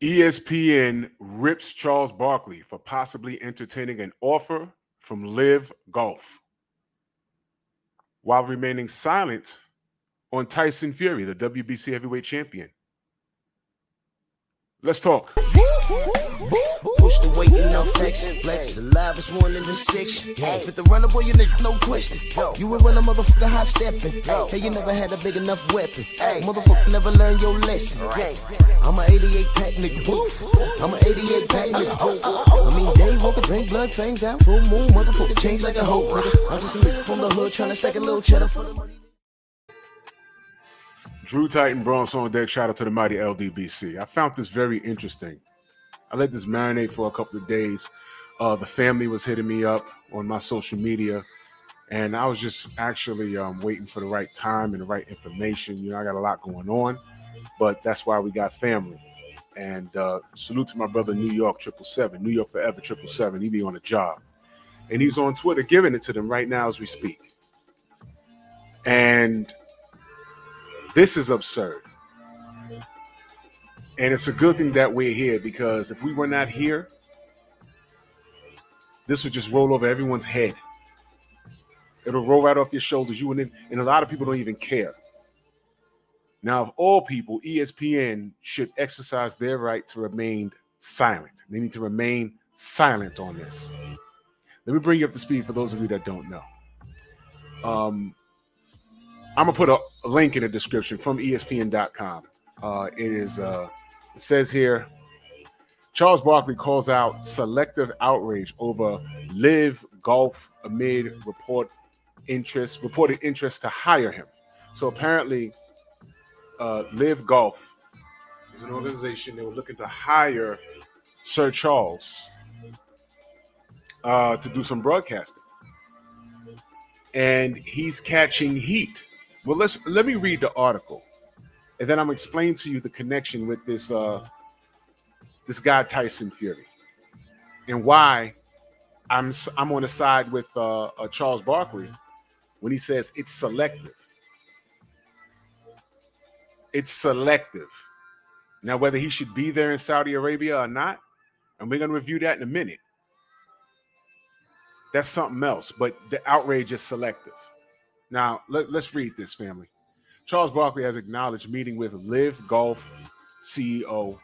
ESPN rips Charles Barkley for possibly entertaining an offer from LIV Golf while remaining silent on Tyson Fury, the WBC heavyweight champion. Let's talk. Push the weight in no flex. Flex the live is 1 in the 6. Fit the runner, boy, you nigga, no question. You ain't run a motherfucker high stepping. Hey, you never had a big enough weapon. Motherfucker never learned your lesson. I'm a 88 pack nigga. I'm a 88 pack nigga. I mean, day walker, drink blood, fangs out, full moon, motherfucker change like a hoe, nigga. I'm just a nigga from the hood trying to stack a little cheddar for the money. Drew Titan Bronx on deck. Shout out to the mighty LDBC. I found this very interesting. I let this marinate for a couple of days. The family was hitting me up on my social media, and I was just actually waiting for the right time and the right information. You know, I got a lot going on, but that's why we got family. And salute to my brother New York 777, New York Forever 777. He be on a job, and he's on Twitter giving it to them right now as we speak. And this is absurd. And it's a good thing that we're here, because if we were not here, this would just roll over everyone's head. It'll roll right off your shoulders. And a lot of people don't even care. Now, of all people, ESPN should exercise their right to remain silent. They need to remain silent on this. Let me bring you up to speed for those of you that don't know. I'm going to put a link in the description from ESPN.com. It says here, Charles Barkley calls out selective outrage over LIV Golf amid reported interest to hire him. So apparently, LIV Golf is an organization that were looking to hire Sir Charles to do some broadcasting, and he's catching heat. Well, let me read the article, and then I'm gonna explain to you the connection with this guy Tyson Fury, and why I'm on the side with Charles Barkley when he says it's selective. It's selective. Now, whether he should be there in Saudi Arabia or not, and we're gonna review that in a minute, that's something else. But the outrage is selective. Now, let's read this, family. Charles Barkley has acknowledged meeting with LIV Golf CEO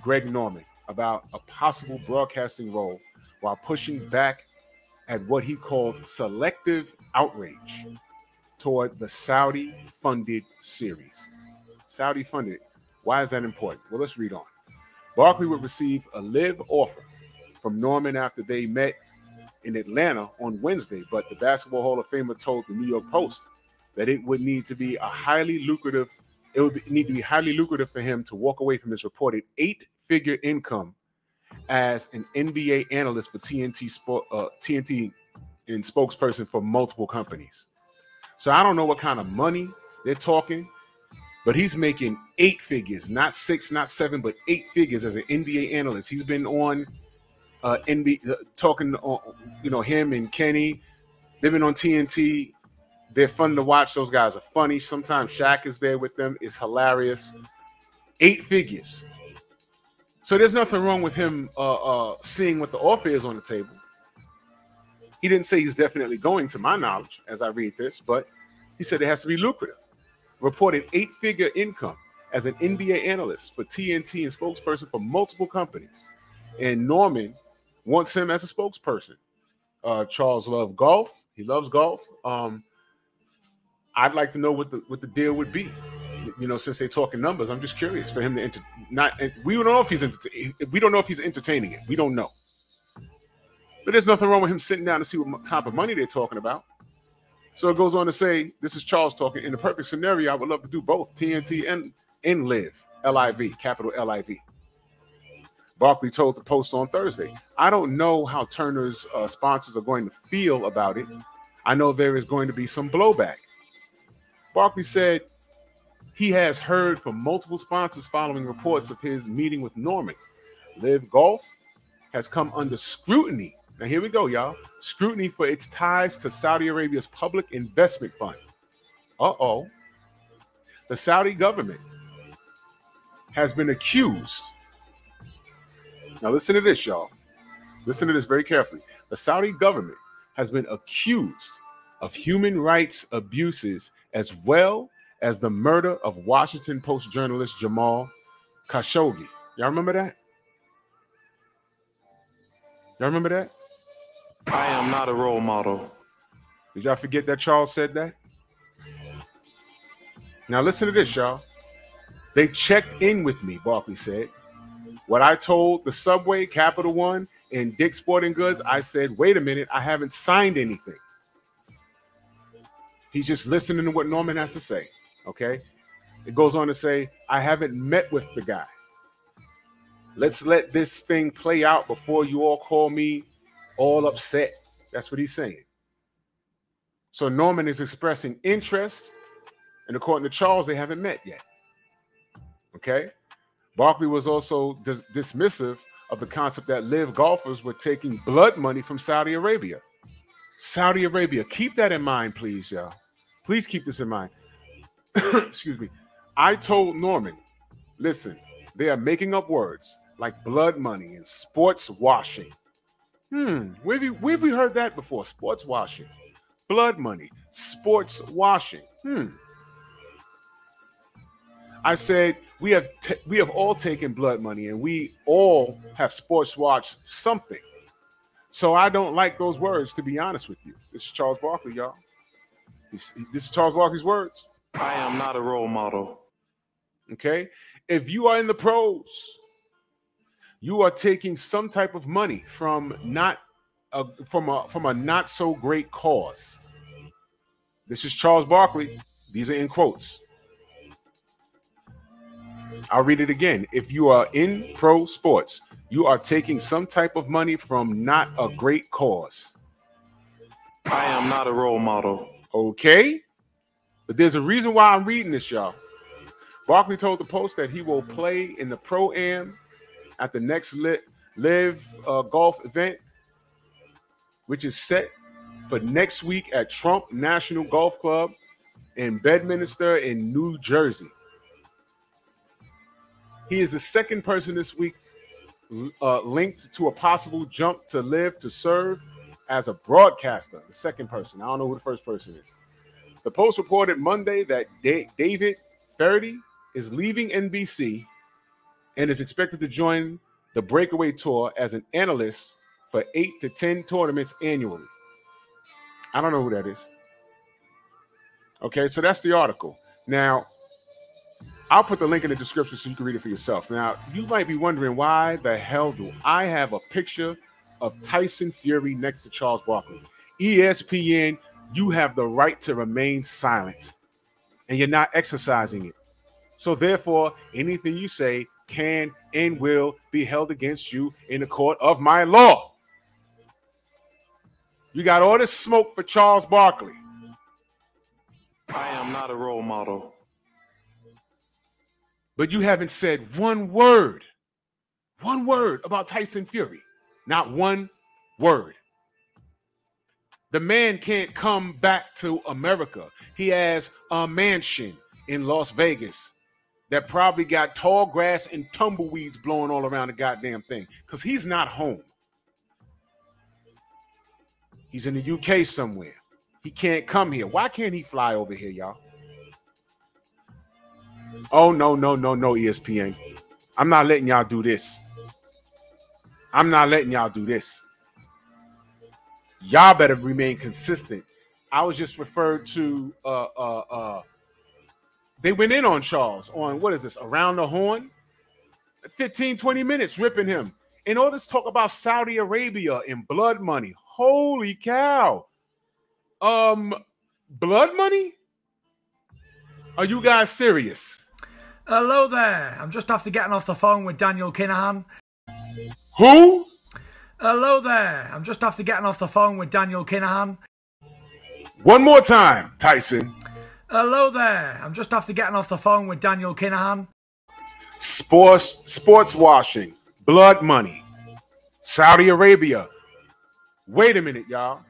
Greg Norman about a possible broadcasting role, while pushing back at what he called selective outrage toward the Saudi-funded series. Saudi-funded. Why is that important? Well, let's read on. Barkley would receive a LIV offer from Norman after they met in Atlanta on Wednesday, but the Basketball Hall of Famer told the New York Post that it would need to be highly lucrative for him to walk away from his reported 8-figure income as an NBA analyst for TNT and spokesperson for multiple companies. So I don't know what kind of money they're talking, but he's making 8 figures, not 6, not 7, but 8 figures as an NBA analyst. He's been on NBA talking, him and Kenny. They've been on TNT. They're fun to watch. Those guys are funny. Sometimes Shaq is there with them. It's hilarious. 8 figures. So there's nothing wrong with him seeing what the offer is on the table. He didn't say he's definitely going, to my knowledge, as I read this, but he said it has to be lucrative. Reported 8-figure income as an NBA analyst for TNT and spokesperson for multiple companies. And Norman wants him as a spokesperson. Charles loves golf. He loves golf. I'd like to know what the deal would be. Since they're talking numbers, I'm just curious for him to we don't know if he's entertaining it. We don't know. But there's nothing wrong with him sitting down to see what type of money they're talking about. So it goes on to say, this is Charles talking. In the perfect scenario, I would love to do both TNT and LIV, L-I-V, capital L-I-V. Barkley told the Post on Thursday, I don't know how Turner's sponsors are going to feel about it. I know there is going to be some blowback. Barkley said he has heard from multiple sponsors following reports of his meeting with Norman. LIV Golf has come under scrutiny. Now, here we go, y'all. Scrutiny for its ties to Saudi Arabia's public investment fund. The Saudi government has been accused Now listen to this, y'all. Listen to this very carefully. The Saudi government has been accused of human rights abuses as well as the murder of Washington Post journalist Jamal Khashoggi. Y'all remember that? Y'all remember that? I am not a role model. Did y'all forget that Charles said that? Now listen to this, y'all. They checked in with me, Barkley said. What I told the Subway, Capital One, and Dick's Sporting Goods, I said, wait a minute, I haven't signed anything. He's just listening to what Norman has to say, okay? It goes on to say, I haven't met with the guy. Let's let this thing play out before you all call me all upset. That's what he's saying. So Norman is expressing interest, and according to Charles, they haven't met yet, okay? Barkley was also dismissive of the concept that LIV golfers were taking blood money from Saudi Arabia. Saudi Arabia, keep that in mind, please, y'all. Please keep this in mind. Excuse me. I told Norman, listen, they are making up words like blood money and sports washing. Where have we heard that before? Sports washing, blood money, sports washing. I said, we have all taken blood money and we all have sports watched something. So I don't like those words, to be honest with you. This is Charles Barkley, y'all. This is Charles Barkley's words. I am not a role model. Okay? If you are in the pros, you are taking some type of money from a not so great cause. This is Charles Barkley. These are in quotes. I'll read it again. If you are in pro sports, you are taking some type of money from not a great cause. I am not a role model. Okay? But there's a reason why I'm reading this, y'all. Barkley told the Post that he will play in the Pro-Am at the next LIV golf event, which is set for next week at Trump National Golf Club in Bedminster in New Jersey. He is the second person this week linked to a possible jump to LIV to serve as a broadcaster. The second person. I don't know who the first person is. The Post reported Monday that David Feherty is leaving NBC and is expected to join the Breakaway Tour as an analyst for 8 to 10 tournaments annually. I don't know who that is. Okay, so that's the article. Now, I'll put the link in the description so you can read it for yourself. Now, you might be wondering, why the hell do I have a picture of Tyson Fury next to Charles Barkley? ESPN, you have the right to remain silent, and you're not exercising it. So therefore, anything you say can and will be held against you in the court of my law. You got all this smoke for Charles Barkley. I am not a role model. But you haven't said one word about Tyson Fury. Not one word. The man can't come back to America. He has a mansion in Las Vegas that probably got tall grass and tumbleweeds blowing all around the goddamn thing, because he's not home. He's in the UK somewhere. He can't come here. Why can't he fly over here, y'all? Oh, no, ESPN. I'm not letting y'all do this. I'm not letting y'all do this. Y'all better remain consistent. I was just referred to, they went in on Charles on, what is this, Around the Horn? 15, 20 minutes ripping him. In order to talk about Saudi Arabia and blood money. Holy cow. Blood money? Are you guys serious? Hello there. I'm just after getting off the phone with Daniel Kinahan. Who? Hello there. I'm just after getting off the phone with Daniel Kinahan. One more time, Tyson. Hello there. I'm just after getting off the phone with Daniel Kinahan. Sports washing, blood money, Saudi Arabia. Wait a minute, y'all.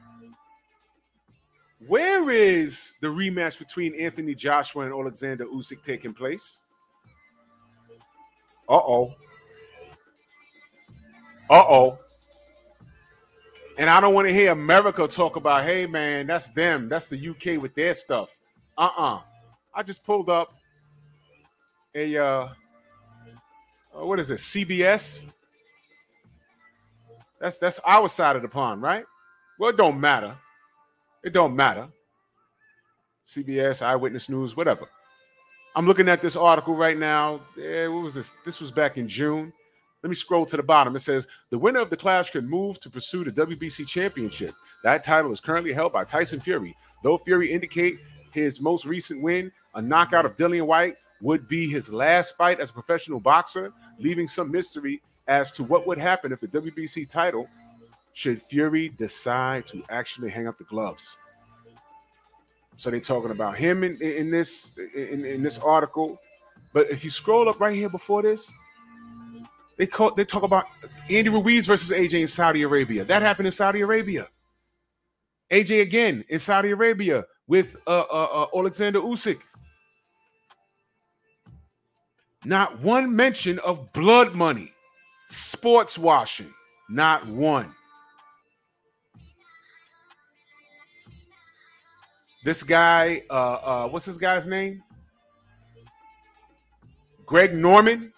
Where is the rematch between Anthony Joshua and Alexander Usyk taking place? Uh-oh. Uh-oh. And I don't want to hear America talk about, hey, man, that's them. That's the UK with their stuff. I just pulled up a, what is it, CBS? That's our side of the pond, right? Well, it don't matter. It don't matter. CBS, Eyewitness News, whatever. I'm looking at this article right now. What was this? This was back in June. Let me scroll to the bottom. It says, the winner of the clash can move to pursue the WBC championship. That title is currently held by Tyson Fury. Though Fury indicate his most recent win, a knockout of Dillian White, would be his last fight as a professional boxer, leaving some mystery as to what would happen if the WBC title should Fury decide to actually hang up the gloves. So they're talking about him in this article. But if you scroll up right here before this, they talk about Andy Ruiz versus AJ in Saudi Arabia. That happened in Saudi Arabia. AJ again in Saudi Arabia with Alexander Usyk. Not one mention of blood money, sports washing. Not one. This guy, what's this guy's name? Greg Norman.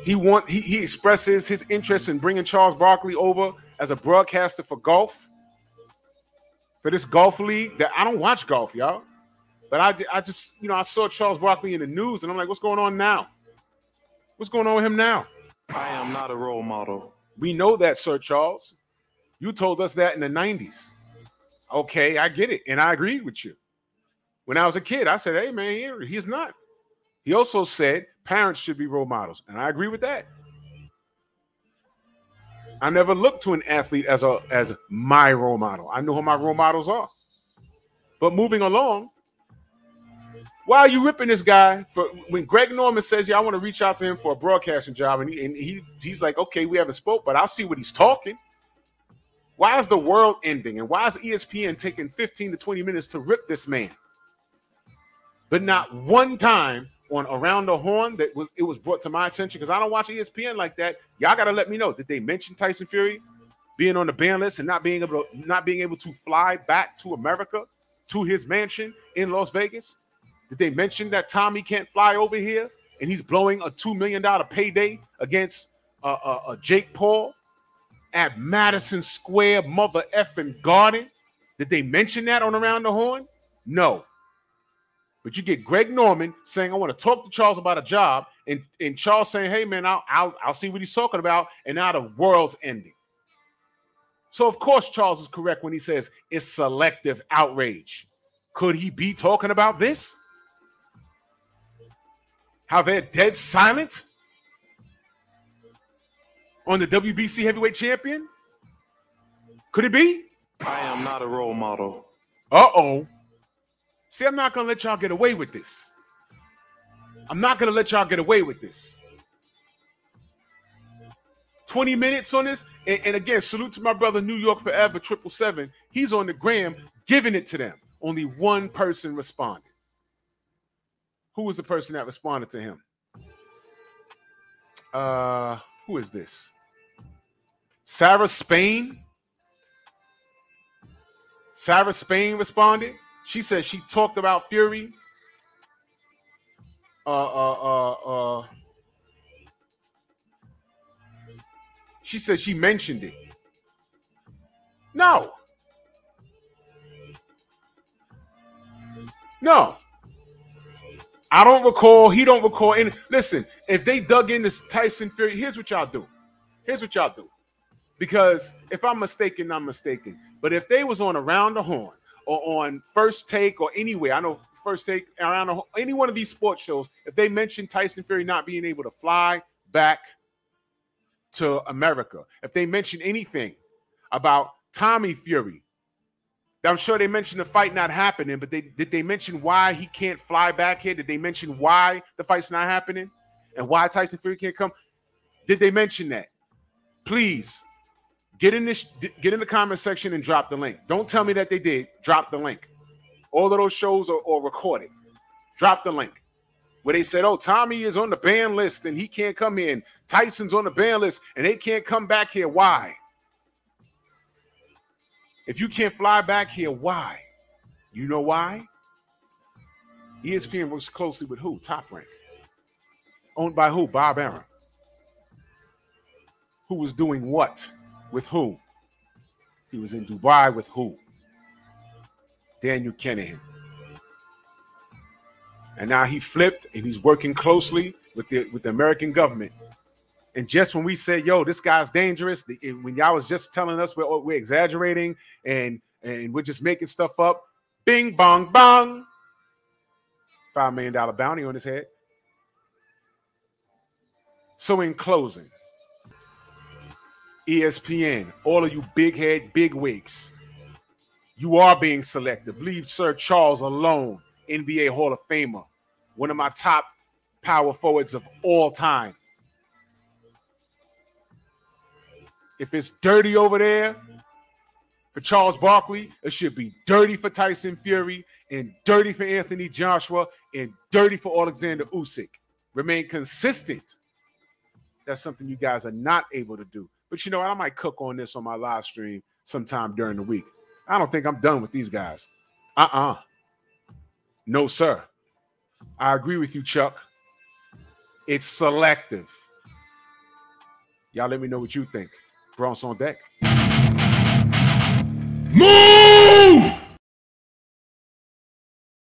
He expresses his interest in bringing Charles Barkley over as a broadcaster for golf, for this golf league. That I don't watch golf, y'all, but I just I saw Charles Barkley in the news, and I'm like, what's going on now? What's going on with him now? I am not a role model. We know that, Sir Charles. You told us that in the 90s. Okay, I get it, and I agreed with you. When I was a kid, I said, hey, man, he's not. He also said parents should be role models, and I agree with that. I never looked to an athlete as my role model. I know who my role models are. But moving along, why are you ripping this guy for when Greg Norman says, yeah, I want to reach out to him for a broadcasting job, and he's like, okay, we haven't spoke, but I'll see what he's talking. Why is the world ending? And why is ESPN taking 15 to 20 minutes to rip this man? But not one time on Around the Horn it was brought to my attention, because I don't watch ESPN like that. Y'all got to let me know. Did they mention Tyson Fury being on the ban list and not being able to fly back to America, to his mansion in Las Vegas? Did they mention that Tommy can't fly over here and he's blowing a $2 million payday against Jake Paul at Madison Square mother effing Garden? Did they mention that on Around the Horn? No. But you get Greg Norman saying, I want to talk to Charles about a job, and Charles saying, hey, man, I'll see what he's talking about, and now the world's ending. So, of course, Charles is correct when he says it's selective outrage. Could he be talking about this? How they're dead silent on the WBC heavyweight champion? Could it be? I am not a role model. Uh-oh. See, I'm not going to let y'all get away with this. I'm not going to let y'all get away with this. 20 minutes on this. And again, salute to my brother, New York Forever, 777. He's on the gram giving it to them. Only one person responded. Who was the person that responded to him? Who is this? Sarah Spain? Sarah Spain responded. She said she talked about Fury. She said she mentioned it. No. No. I don't recall. He don't recall. And listen, if they dug into Tyson Fury, here's what y'all do. Here's what y'all do. Because if I'm mistaken, I'm mistaken. But if they was on Around the Horn, or on First Take, or anywhere, I know First Take, around any one of these sports shows, if they mention Tyson Fury not being able to fly back to America, if they mention anything about Tommy Fury, I'm sure they mentioned the fight not happening, but did they mention why he can't fly back here? Did they mention why the fight's not happening and why Tyson Fury can't come? Did they mention that? Please. Get in the comment section and drop the link. Don't tell me that they did. Drop the link. All of those shows are recorded. Drop the link. where they said, oh, Tommy is on the ban list and he can't come here, and Tyson's on the ban list and they can't come back here. Why? If you can't fly back here, why? You know why? ESPN works closely with who? Top Rank. Owned by who? Bob Arum. Who was doing what with who? He was in Dubai with who? Daniel Kinahan. And now he flipped and he's working closely with the American government. And just when we said, yo, this guy's dangerous, when y'all was just telling us we're exaggerating and we're just making stuff up, bing, bong, bong. $5 million bounty on his head. So in closing, ESPN, all of you big head, big wigs, you are being selective. Leave Sir Charles alone, NBA Hall of Famer, one of my top power forwards of all time. If it's dirty over there for Charles Barkley, it should be dirty for Tyson Fury and dirty for Anthony Joshua and dirty for Alexander Usyk. Remain consistent. That's something you guys are not able to do. But you know what? I might cook on this on my live stream sometime during the week. I don't think I'm done with these guys. No, sir. I agree with you, Chuck. It's selective. Y'all let me know what you think. Bronx on deck. Move!